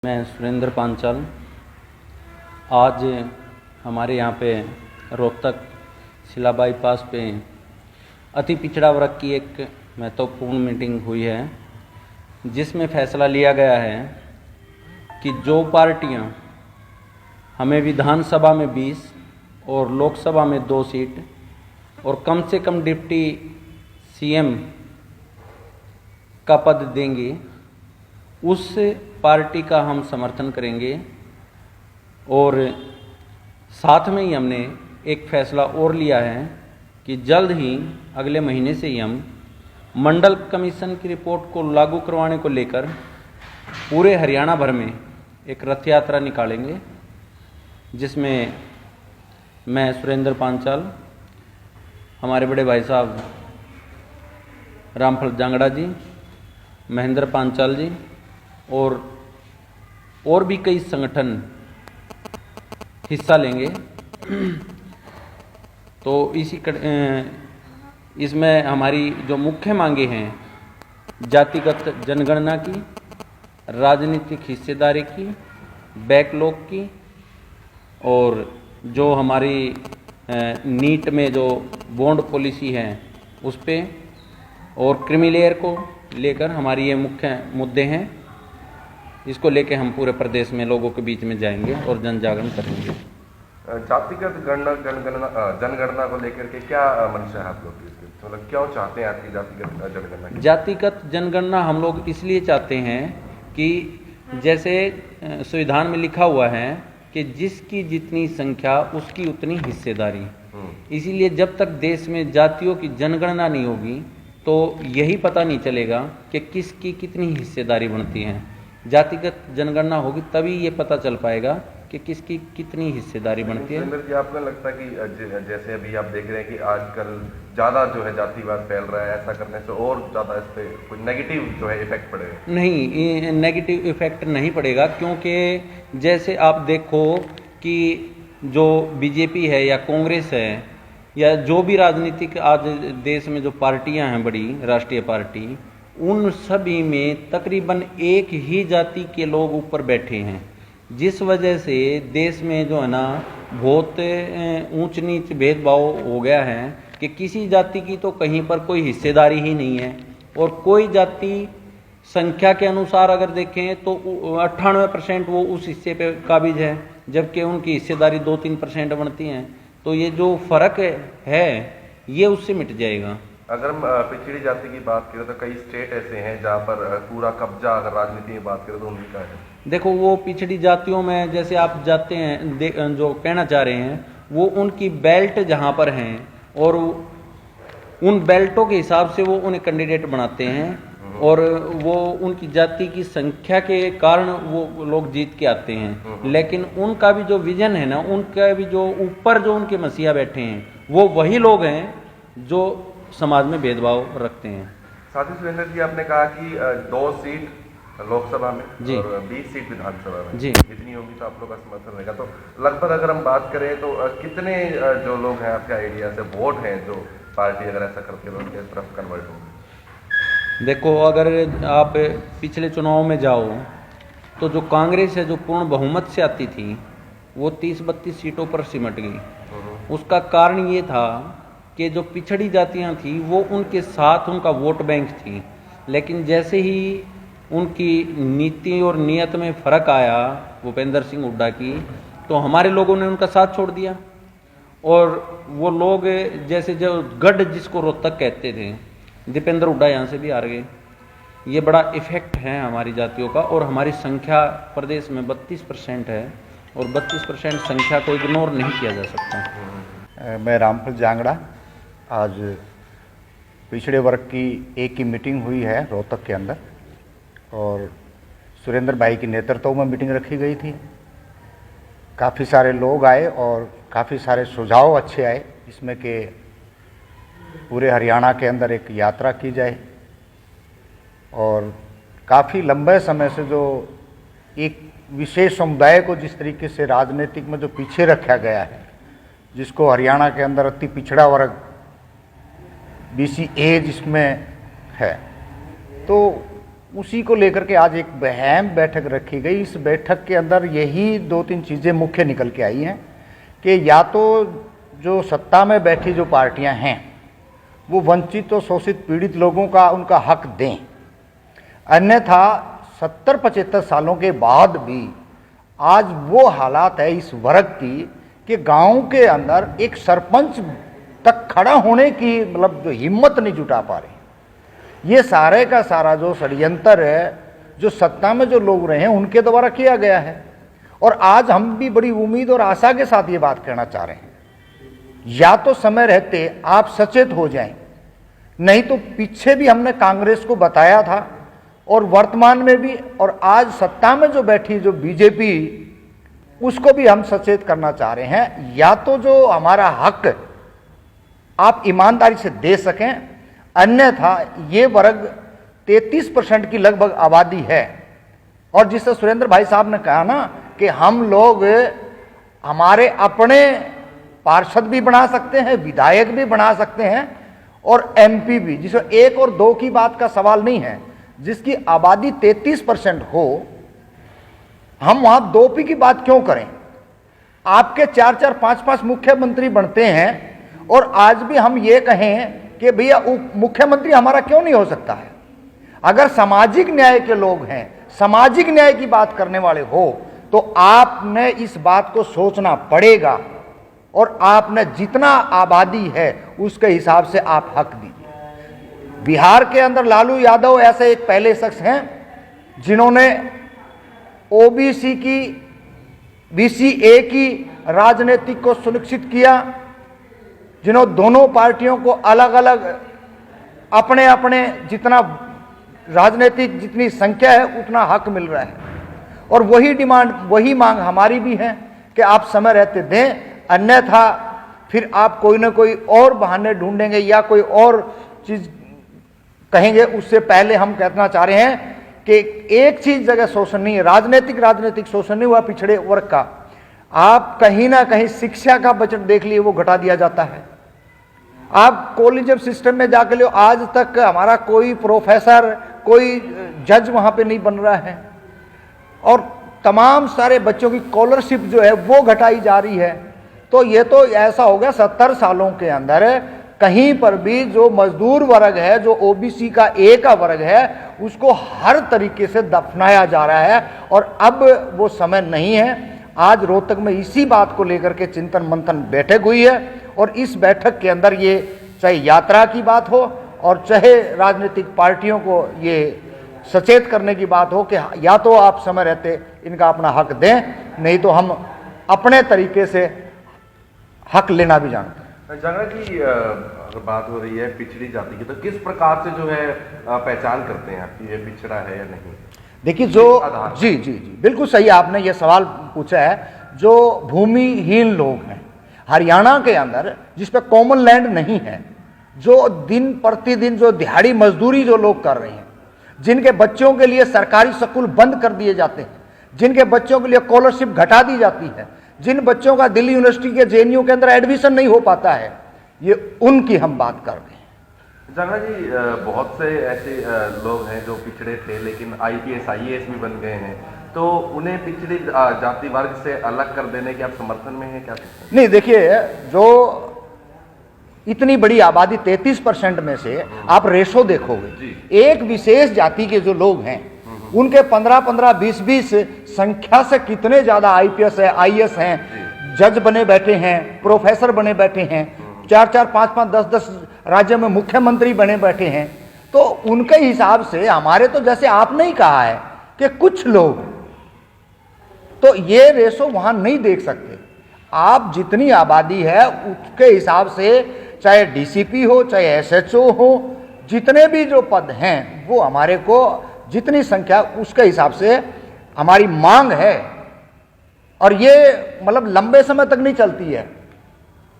मैं सुरेंद्र पांचाल। आज हमारे यहाँ पे रोहतक शिला बाईपास पे अति पिछड़ा वर्ग की एक महत्वपूर्ण मीटिंग हुई है, जिसमें फैसला लिया गया है कि जो पार्टियाँ हमें विधानसभा में 20 और लोकसभा में 2 सीट और कम से कम डिप्टी सीएम का पद देंगे, उस पार्टी का हम समर्थन करेंगे। और साथ में ही हमने एक फैसला और लिया है कि जल्द ही अगले महीने से ही हम मंडल कमीशन की रिपोर्ट को लागू करवाने को लेकर पूरे हरियाणा भर में एक रथ यात्रा निकालेंगे, जिसमें मैं सुरेंद्र पांचाल, हमारे बड़े भाई साहब रामफल जांगड़ा जी, महेंद्र पांचाल जी और भी कई संगठन हिस्सा लेंगे। तो इसमें हमारी जो मुख्य मांगे हैं, जातिगत जनगणना की, राजनीतिक हिस्सेदारी की, बैकलॉग की, और जो हमारी नीट में जो बॉन्ड पॉलिसी है उस पे, और क्रीमी को लेकर हमारी ये मुख्य मुद्दे हैं। इसको लेके हम पूरे प्रदेश में लोगों के बीच में जाएंगे और जन जागरण करेंगे। जातिगत जनगणना को लेकर के क्या मंशा है आप लोग की? मतलब क्यों चाहते हैं आपकी जातिगत जनगणना? जातिगत जनगणना हम लोग इसलिए चाहते हैं कि जैसे संविधान में लिखा हुआ है कि जिसकी जितनी संख्या उसकी उतनी हिस्सेदारी। इसीलिए जब तक देश में जातियों की जनगणना नहीं होगी तो यही पता नहीं चलेगा कि किसकी कितनी हिस्सेदारी बनती है। जातिगत जनगणना होगी तभी ये पता चल पाएगा कि किसकी कितनी हिस्सेदारी बनती है। सुरेंद्र जी, आपको लगता है कि जैसे अभी आप देख रहे हैं कि आजकल ज़्यादा जो है जातिवाद फैल रहा है, ऐसा करने से और ज़्यादा इस पर कोई नेगेटिव जो है इफेक्ट पड़ेगा? नहीं, नेगेटिव इफेक्ट नहीं पड़ेगा, क्योंकि जैसे आप देखो कि जो बीजेपी है या कांग्रेस है या जो भी राजनीतिक आज देश में जो पार्टियां हैं, बड़ी राष्ट्रीय पार्टी, उन सभी में तकरीबन एक ही जाति के लोग ऊपर बैठे हैं, जिस वजह से देश में जो है ना बहुत ऊंच नीच भेदभाव हो गया है कि किसी जाति की तो कहीं पर कोई हिस्सेदारी ही नहीं है। और कोई जाति संख्या के अनुसार अगर देखें तो 98% वो उस हिस्से पे काबिज है, जबकि उनकी हिस्सेदारी 2-3% बनती हैं। तो ये जो फर्क है ये उससे मिट जाएगा। अगर हम पिछड़ी जाति की बात करें तो कई स्टेट ऐसे हैं जहाँ पर पूरा कब्जा, अगर राजनीति की बात करें तो उनका है। देखो, वो पिछड़ी जातियों में जैसे आप जाते हैं, जो कहना चाह रहे हैं वो उनकी बेल्ट जहाँ पर हैं और उन बेल्टों के हिसाब से वो उन्हें कैंडिडेट बनाते हैं, और वो उनकी जाति की संख्या के कारण वो लोग जीत के आते हैं। लेकिन उनका भी जो विजन है ना, उनका भी जो ऊपर जो उनके मसीहा बैठे हैं, वो वही लोग हैं जो समाज में भेदभाव रखते हैं। साथ ही सुरेंद्र जी, आपने कहा कि 2 सीट लोकसभा में जी और 20 सीट विधानसभा में जी, इतनी होगी तो आप लोग का समर्थन रहेगा। तो लगभग अगर हम बात करें तो कितने जो लोग हैं आपके आइडिया से वोट हैं जो पार्टी अगर ऐसा करती है उनके तरफ कन्वर्ट होंगे? देखो, अगर आप पिछले चुनाव में जाओ तो जो कांग्रेस है, जो पूर्ण बहुमत से आती थी, वो 30-32 सीटों पर सिमट गई। उसका कारण ये था कि जो पिछड़ी जातियां थी वो उनके साथ उनका वोट बैंक थी, लेकिन जैसे ही उनकी नीति और नियत में फर्क आया भूपेंद्र सिंह हुड्डा की, तो हमारे लोगों ने उनका साथ छोड़ दिया। और वो लोग जैसे जो गढ़ जिसको रोहतक कहते थे, दीपेंद्र हुड्डा यहाँ से भी हार गए। ये बड़ा इफेक्ट है हमारी जातियों का, और हमारी संख्या प्रदेश में 32% है, और 32% संख्या को इग्नोर नहीं किया जा सकता। मैं रामफल जांगड़ा। आज पिछड़े वर्ग की एक की मीटिंग हुई है रोहतक के अंदर, और सुरेंद्र भाई की नेतृत्व में मीटिंग रखी गई थी। काफ़ी सारे लोग आए और काफ़ी सारे सुझाव अच्छे आए, जिसमें कि पूरे हरियाणा के अंदर एक यात्रा की जाए, और काफ़ी लंबे समय से जो एक विशेष समुदाय को जिस तरीके से राजनीतिक में जो पीछे रखा गया है, जिसको हरियाणा के अंदर अति पिछड़ा वर्ग BCA जिसमें है, तो उसी को लेकर के आज एक अहम बैठक रखी गई। इस बैठक के अंदर यही 2-3 चीज़ें मुख्य निकल के आई हैं कि या तो जो सत्ता में बैठी जो पार्टियां हैं वो वंचित और शोषित पीड़ित लोगों का उनका हक दें, अन्यथा 70-75 सालों के बाद भी आज वो हालात है इस वर्ग की कि गांव के अंदर एक सरपंच तक खड़ा होने की मतलब जो हिम्मत नहीं जुटा पा रहे। ये सारे का सारा जो षड्यंत्र है, जो सत्ता में जो लोग रहे हैं उनके द्वारा किया गया है। और आज हम भी बड़ी उम्मीद और आशा के साथ ये बात कहना चाह रहे हैं, या तो समय रहते आप सचेत हो जाएं, नहीं तो पीछे भी हमने कांग्रेस को बताया था और वर्तमान में भी, और आज सत्ता में जो बैठी जो बीजेपी, उसको भी हम सचेत करना चाह रहे हैं। या तो जो हमारा हक आप ईमानदारी से दे सकें, अन्यथा ये वर्ग 33% की लगभग आबादी है। और जिससे सुरेंद्र भाई साहब ने कहा ना कि हम लोग हमारे अपने पार्षद भी बना सकते हैं, विधायक भी बना सकते हैं और एमपी भी, जिसमें 1 और 2 की बात का सवाल नहीं है। जिसकी आबादी 33% हो, हम वहां 2P की बात क्यों करें? आपके 4-4, 5-5 मुख्यमंत्री बनते हैं और आज भी हम ये कहें कि भैया मुख्यमंत्री हमारा क्यों नहीं हो सकता है? अगर सामाजिक न्याय के लोग हैं, सामाजिक न्याय की बात करने वाले हो, तो आपने इस बात को सोचना पड़ेगा और आपने जितना आबादी है उसके हिसाब से आप हक दीजिए। बिहार के अंदर लालू यादव ऐसे एक पहले शख्स हैं जिन्होंने ओबीसी की, बीसीए की राजनीतिक को सुनिश्चित किया, जिन्होंने दोनों पार्टियों को अलग अलग अपने अपने जितना राजनीतिक जितनी संख्या है उतना हक मिल रहा है। और वही डिमांड, वही मांग हमारी भी है कि आप समय रहते दें, अन्यथा फिर आप कोई ना कोई और बहाने ढूंढेंगे या कोई और चीज कहेंगे। उससे पहले हम कहना चाह रहे हैं कि एक चीज जगह शोषण नहीं है, राजनीतिक शोषण नहीं हुआ पिछड़े वर्ग का। आप कहीं ना कहीं शिक्षा का बजट देख लिए, वो घटा दिया जाता है। आप कॉलेज सिस्टम में जाके लो, आज तक हमारा कोई प्रोफेसर, कोई जज वहां पे नहीं बन रहा है। और तमाम सारे बच्चों की स्कॉलरशिप जो है वो घटाई जा रही है। तो ये तो ऐसा हो गया 70 सालों के अंदर कहीं पर भी जो मजदूर वर्ग है, जो ओबीसी का ए का वर्ग है, उसको हर तरीके से दफनाया जा रहा है। और अब वो समय नहीं है। आज रोहतक में इसी बात को लेकर के चिंतन मंथन बैठक हुई है और इस बैठक के अंदर ये चाहे यात्रा की बात हो और चाहे राजनीतिक पार्टियों को ये सचेत करने की बात हो कि या तो आप समय रहते इनका अपना हक दें, नहीं तो हम अपने तरीके से हक लेना भी जानते हैं। जांगड़ा जी, अगर बात हो रही है पिछड़ी जाति की, तो किस प्रकार से जो है पहचान करते हैं आपकी ये पिछड़ा है या नहीं? देखिए, जो जी जी जी बिल्कुल सही आपने ये सवाल पूछा है। जो भूमिहीन लोग हैं हरियाणा के अंदर, जिस पे कॉमन लैंड नहीं है, जो दिन प्रतिदिन जो दिहाड़ी मजदूरी जो लोग कर रहे हैं, जिनके बच्चों के लिए सरकारी स्कूल बंद कर दिए जाते हैं, जिनके बच्चों के लिए स्कॉलरशिप घटा दी जाती है, जिन बच्चों का दिल्ली यूनिवर्सिटी के जेएनयू के अंदर एडमिशन नहीं हो पाता है, ये उनकी हम बात कर रहे हैं। जांगड़ा जी, बहुत से ऐसे लोग हैं जो पिछड़े थे लेकिन IPS IAS भी बन गए हैं, तो उन्हें पिछड़ी जाति वर्ग से अलग कर देने के आप समर्थन में हैं क्या? नहीं, देखिए, जो इतनी बड़ी आबादी 33% में से आप रेशो देखोगे, एक विशेष जाति के जो लोग हैं उनके 15-15, 20-20 संख्या से कितने ज्यादा IPS है, IAS हैं, जज बने बैठे हैं, प्रोफेसर बने बैठे हैं, 4-4, 5-5, 10-10 राज्य में मुख्यमंत्री बने बैठे हैं। तो उनके हिसाब से हमारे तो जैसे आपने ही कहा है कि कुछ लोग, तो ये रेशो वहां नहीं देख सकते। आप जितनी आबादी है उसके हिसाब से, चाहे DCP हो, चाहे SHO हो, जितने भी जो पद हैं वो हमारे को जितनी संख्या उसके हिसाब से हमारी मांग है। और ये मतलब लंबे समय तक नहीं चलती है।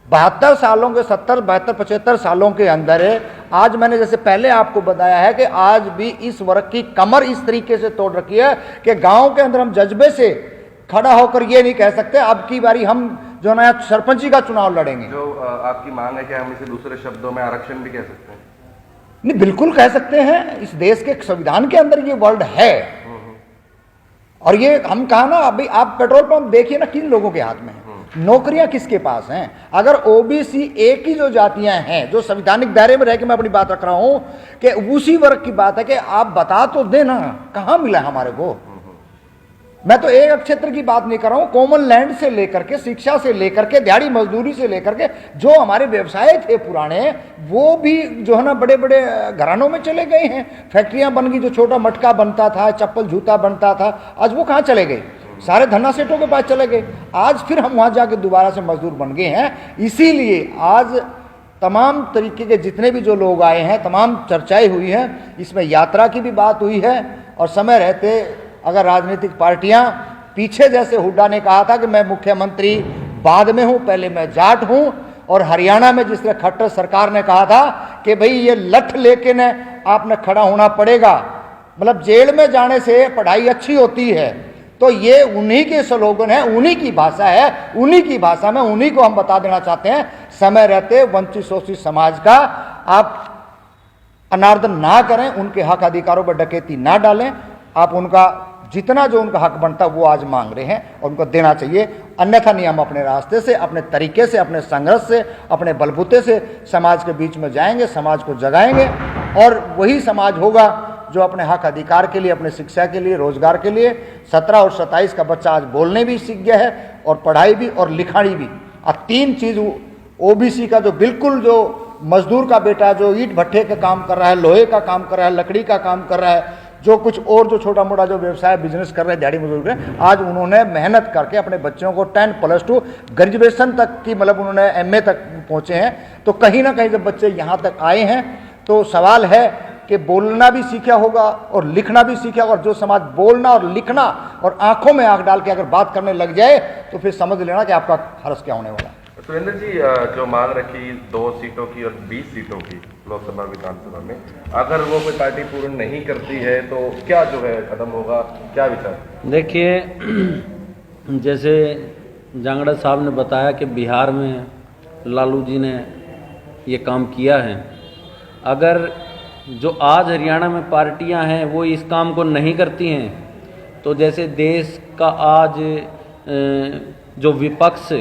72 सालों के 70, 72, 75 सालों के अंदर आज मैंने जैसे पहले आपको बताया है कि आज भी इस वर्ग की कमर इस तरीके से तोड़ रखी है कि गांव के अंदर हम जज्बे से खड़ा होकर ये नहीं कह सकते अब की बारी हम जो नया सरपंची का चुनाव लड़ेंगे। जो आपकी मांग है कि हम इसे दूसरे शब्दों में आरक्षण भी कह सकते हैं? नहीं, बिल्कुल कह सकते हैं। इस देश के संविधान के अंदर ये वर्ड है। और ये हम कहा ना, अभी आप पेट्रोल पंप देखिए ना, किन लोगों के हाथ में है, नौकरियां किसके पास हैं। अगर ओबीसी ए की जो जातियां हैं, जो संवैधानिक दायरे में रह के मैं अपनी बात रख रहा हूं, कि उसी वर्ग की बात है कि आप बता तो देना कहां मिला हमारे को। मैं तो एक क्षेत्र की बात नहीं कर रहा हूं, कॉमन लैंड से लेकर के, शिक्षा से लेकर के, दिहाड़ी मजदूरी से लेकर के, जो हमारे व्यवसाय थे पुराने, वो भी जो है ना बड़े बड़े घरानों में चले गए हैं। फैक्ट्रियां बन गई, जो छोटा मटका बनता था, चप्पल जूता बनता था, आज वो कहां चले गए, सारे धन्ना सेठों के पास चले गए। आज फिर हम वहां जाके दोबारा से मजदूर बन गए हैं। इसीलिए आज तमाम तरीके के जितने भी जो लोग आए हैं, तमाम चर्चाएं हुई हैं, इसमें यात्रा की भी बात हुई है। और समय रहते अगर राजनीतिक पार्टियां, पीछे जैसे हुड्डा ने कहा था कि मैं मुख्यमंत्री बाद में हूं, पहले मैं जाट हूं, और हरियाणा में जिस तरह खट्टर सरकार ने कहा था कि भाई ये लठ लेके न आपने खड़ा होना पड़ेगा, मतलब जेल में जाने से पढ़ाई अच्छी होती है, तो ये उन्हीं के स्लोगन है, उन्हीं की भाषा है, उन्हीं की भाषा में उन्हीं को हम बता देना चाहते हैं। समय रहते वंचित शोषित समाज का आप अनादर ना करें, उनके हक अधिकारों पर डकैती ना डालें। आप उनका जितना जो उनका हक बनता वो आज मांग रहे हैं और उनको देना चाहिए। अन्यथा नहीं, हम अपने रास्ते से, अपने तरीके से, अपने संघर्ष से, अपने बलबूते से समाज के बीच में जाएंगे, समाज को जगाएंगे, और वही समाज होगा जो अपने हक अधिकार के लिए, अपने शिक्षा के लिए, रोजगार के लिए 17 और 27 का बच्चा आज बोलने भी सीख गया है, और पढ़ाई भी और लिखाई भी। अब 3 चीज ओबीसी का जो बिल्कुल जो मजदूर का बेटा जो ईंट भट्ठे का काम कर रहा है, लोहे का काम कर रहा है, लकड़ी का काम कर रहा है, जो कुछ और जो छोटा मोटा जो व्यवसाय बिजनेस कर रहे हैं, दिहाड़ी मजदूर के, आज उन्होंने मेहनत करके अपने बच्चों को 10+2 ग्रेजुएशन तक की, मतलब उन्होंने MA तक पहुंचे हैं। तो कहीं ना कहीं जब बच्चे यहाँ तक आए हैं तो सवाल है कि बोलना भी सीखा होगा और लिखना भी सीखा होगा। और जो समाज बोलना और लिखना और आंखों में आंख डाल के अगर बात करने लग जाए तो फिर समझ लेना कि आपका हर्ष क्या होने वाला है। सुरेंद्र जी, जो मांग रखी 2 सीटों की और 20 सीटों की लोकसभा विधानसभा में, अगर वो कोई पार्टी पूर्ण नहीं करती है तो क्या जो है कदम होगा, क्या विचार? देखिए, जैसे जांगड़ा साहब ने बताया कि बिहार में लालू जी ने ये काम किया है। अगर जो आज हरियाणा में पार्टियां हैं वो इस काम को नहीं करती हैं, तो जैसे देश का आज जो विपक्ष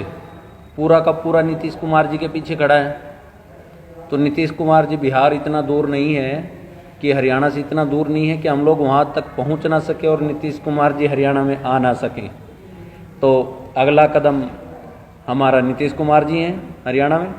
पूरा का पूरा नीतीश कुमार जी के पीछे खड़ा है, तो नीतीश कुमार जी बिहार इतना दूर नहीं है कि हरियाणा से इतना दूर नहीं है कि हम लोग वहाँ तक पहुँच ना सके और नीतीश कुमार जी हरियाणा में आ ना सकें। तो अगला कदम हमारा नीतीश कुमार जी हैं हरियाणा में,